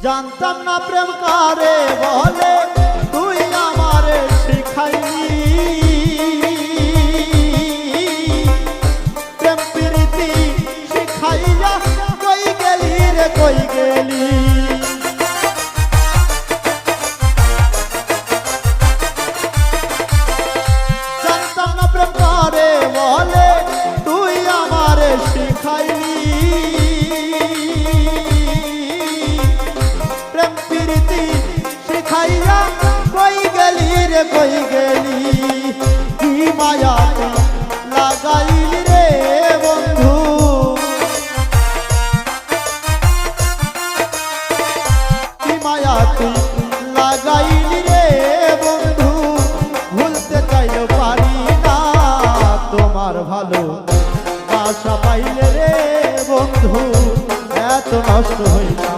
জানতাম না প্রেম কারে বলে তুই আমারে শিখাইলি প্রেম প্রীতি শিখাইয়া কই গেলি রে কই গেলি জানতাম না প্রেম কারে বলে তুই আমারে শিখাইলি কই গেলি রে কই গেলি কি মায়াতে লাগাইলি রে বন্ধু কি মায়াতে লাগাইলি রে বন্ধু ভুলতে চাইলেও পারি না তোমার ভালো আশা পাইলে রে বন্ধু এত নষ্ট হইল